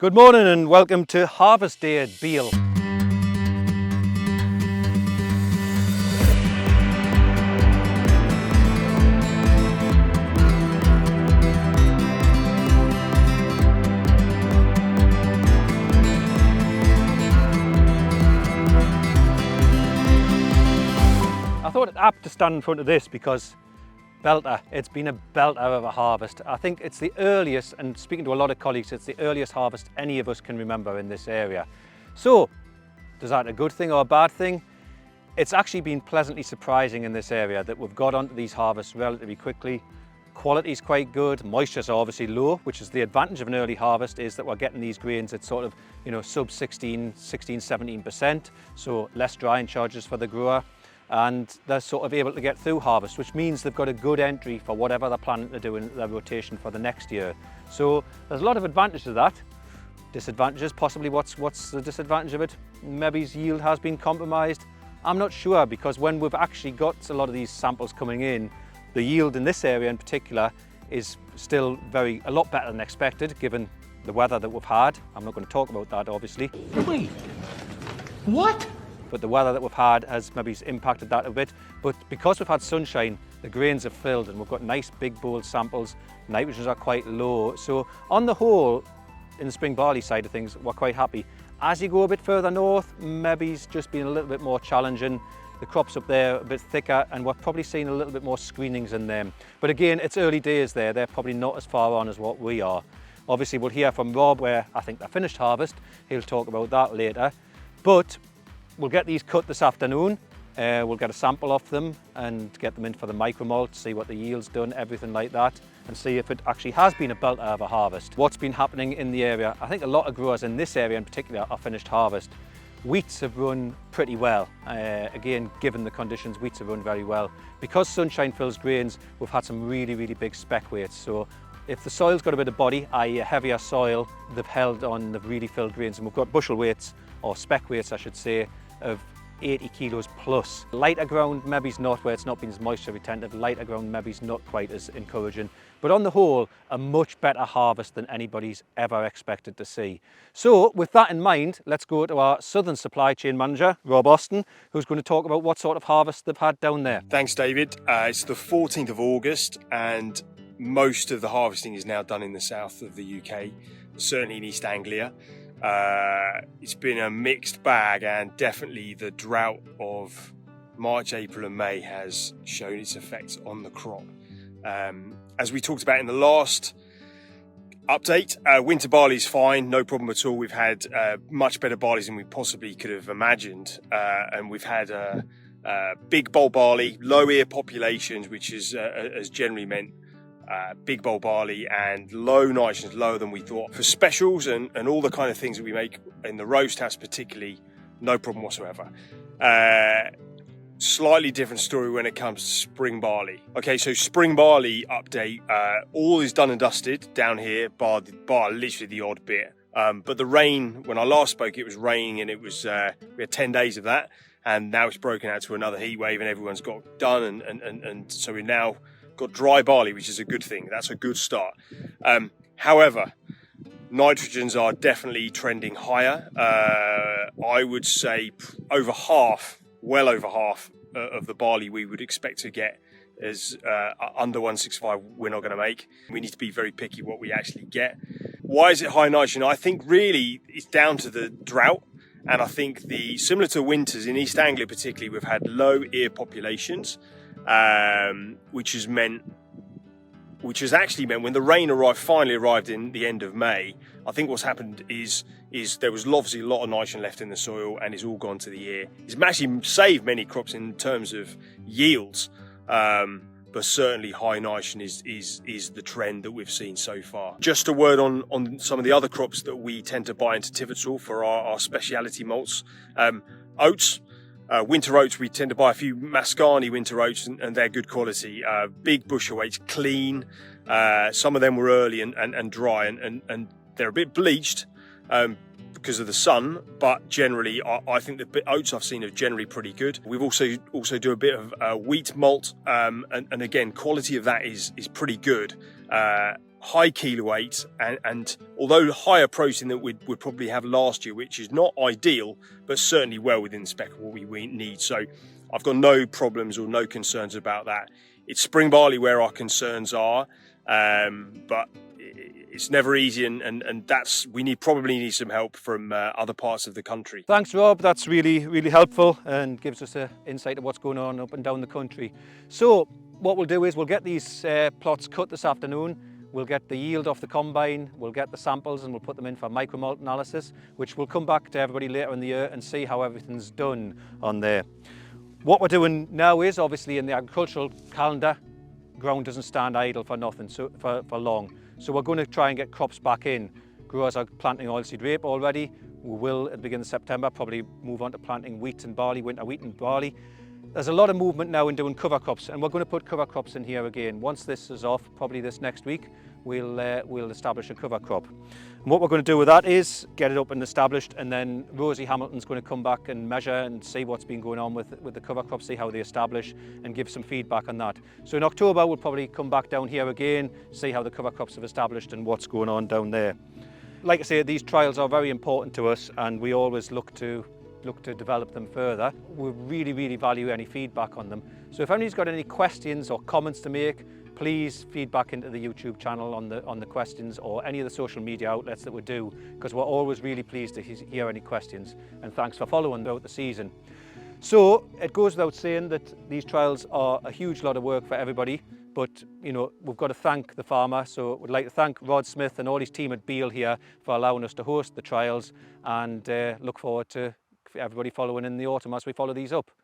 Good morning and welcome to Harvest Day at Beal. I thought it apt to stand in front of this because belter, it's been a belter of a harvest. I think it's the earliest, and speaking to a lot of colleagues, it's the earliest harvest any of us can remember in this area. So, is that a good thing or a bad thing? It's actually been pleasantly surprising in this area that we've got onto these harvests relatively quickly. Quality is quite good, moisture's obviously low, which is the advantage of an early harvest, is that we're getting these grains at sort of, sub 17%, so less drying charges for the grower. And they're sort of able to get through harvest, which means they've got a good entry for whatever they're planning to do in their rotation for the next year. So there's a lot of advantages to that. Disadvantages, possibly what's the disadvantage of it? Maybe yield has been compromised. I'm not sure, because when we've actually got a lot of these samples coming in, the yield in this area in particular is still a lot better than expected, given the weather that we've had. I'm not going to talk about that, obviously. Wait, what? But the weather that we've had has maybe impacted that a bit. But because we've had sunshine, the grains have filled and we've got nice big bold samples. Nitrogens are quite low. So on the whole, in the spring barley side of things, we're quite happy. As you go a bit further north, maybe it's just been a little bit more challenging. The crops up there are a bit thicker and we're probably seeing a little bit more screenings in them. But again, it's early days there. They're probably not as far on as what we are. Obviously, we'll hear from Rob where I think they're finished harvest. He'll talk about that later. But we'll get these cut this afternoon. We'll get a sample off them and get them in for the micro malt, see what the yield's done, everything like that, and see if it actually has been a belter of a harvest. What's been happening in the area? I think a lot of growers in this area in particular are finished harvest. Wheats have run pretty well. Again, given the conditions, wheats have run very well. Because sunshine fills grains, we've had some really, really big spec weights. So if the soil's got a bit of body, i.e. a heavier soil, they've held on, they've really filled grains, and we've got bushel weights, or spec weights I should say, of 80 kilos plus. Lighter ground maybe's not, where it's not been as moisture retentive. Lighter ground maybe's not quite as encouraging. But on the whole, a much better harvest than anybody's ever expected to see. So with that in mind, let's go to our Southern Supply Chain Manager, Rob Austin, who's going to talk about what sort of harvest they've had down there. Thanks, David. It's the 14th of August and most of the harvesting is now done in the south of the UK, certainly in East Anglia. It's been a mixed bag, and definitely the drought of March, April and May has shown its effects on the crop. As we talked about in the last update, winter barley is fine, no problem at all. We've had much better barleys than we possibly could have imagined, and we've had big bulb barley, low ear populations, which has generally meant big bulb barley and low nitrogens, lower than we thought. For specials and all the kind of things that we make in the roast house particularly, no problem whatsoever. Slightly different story when it comes to spring barley. Okay, so spring barley update, all is done and dusted down here, bar literally the odd bit. But the rain, when I last spoke, it was raining and it was we had 10 days of that, and now it's broken out to another heat wave and everyone's got done, and so we're now got dry barley, which is a good thing. That's a good start. However, nitrogens are definitely trending higher. I would say well over half of the barley we would expect to get is under 165 we're not going to make. We need to be very picky what we actually get. Why is it high nitrogen? I think really it's down to the drought. And I think similar to winters in East Anglia particularly, we've had low ear populations. Which has actually meant when the rain finally arrived in the end of May, I think what's happened is there was obviously a lot of nitrogen left in the soil and it's all gone to the ear. It's actually saved many crops in terms of yields, but certainly high nitrogen is the trend that we've seen so far. Just a word on some of the other crops that we tend to buy into Tivitsall for our speciality malts. Oats. Winter oats, we tend to buy a few Mascani winter oats and they're good quality. Big bushel weights, clean. Some of them were early and dry and they're a bit bleached because of the sun, but generally I think the oats I've seen are generally pretty good. We've also do a bit of wheat malt and again, quality of that is pretty good. high kilo weight, and although higher protein than we'd probably have last year, which is not ideal, but certainly well within spec of what we need. So I've got no problems or no concerns about that. It's spring barley where our concerns are, but it's never easy, and that's probably need some help from other parts of the country. Thanks, Rob. That's really helpful and gives us an insight of what's going on up and down the country. So what we'll do is we'll get these plots cut this afternoon. We'll get the yield off the combine, we'll get the samples and we'll put them in for micromalt analysis, which will come back to everybody later in the year and see how everything's done on there. What we're doing now is, obviously in the agricultural calendar, ground doesn't stand idle for nothing, for long. So we're going to try and get crops back in. Growers are planting oilseed rape already. We will, at the beginning of September, probably move on to planting wheat and barley, winter wheat and barley. There's a lot of movement now in doing cover crops, and we're going to put cover crops in here again. Once this is off, probably this next week, we'll establish a cover crop. And what we're going to do with that is get it up and established, and then Rosie Hamilton's going to come back and measure and see what's been going on with the cover crops, see how they establish, and give some feedback on that. So in October, we'll probably come back down here again, see how the cover crops have established and what's going on down there. Like I say, these trials are very important to us, and we always look to develop them further. We really value any feedback on them. So if anybody's got any questions or comments to make, please feed back into the YouTube channel on the questions, or any of the social media outlets that we do, because we're always really pleased to hear any questions. And thanks for following throughout the season. So it goes without saying that these trials are a huge lot of work for everybody, but you know, we've got to thank the farmer. So we'd like to thank Rod Smith and all his team at Beal here for allowing us to host the trials, and look forward to everybody following in the autumn as we follow these up.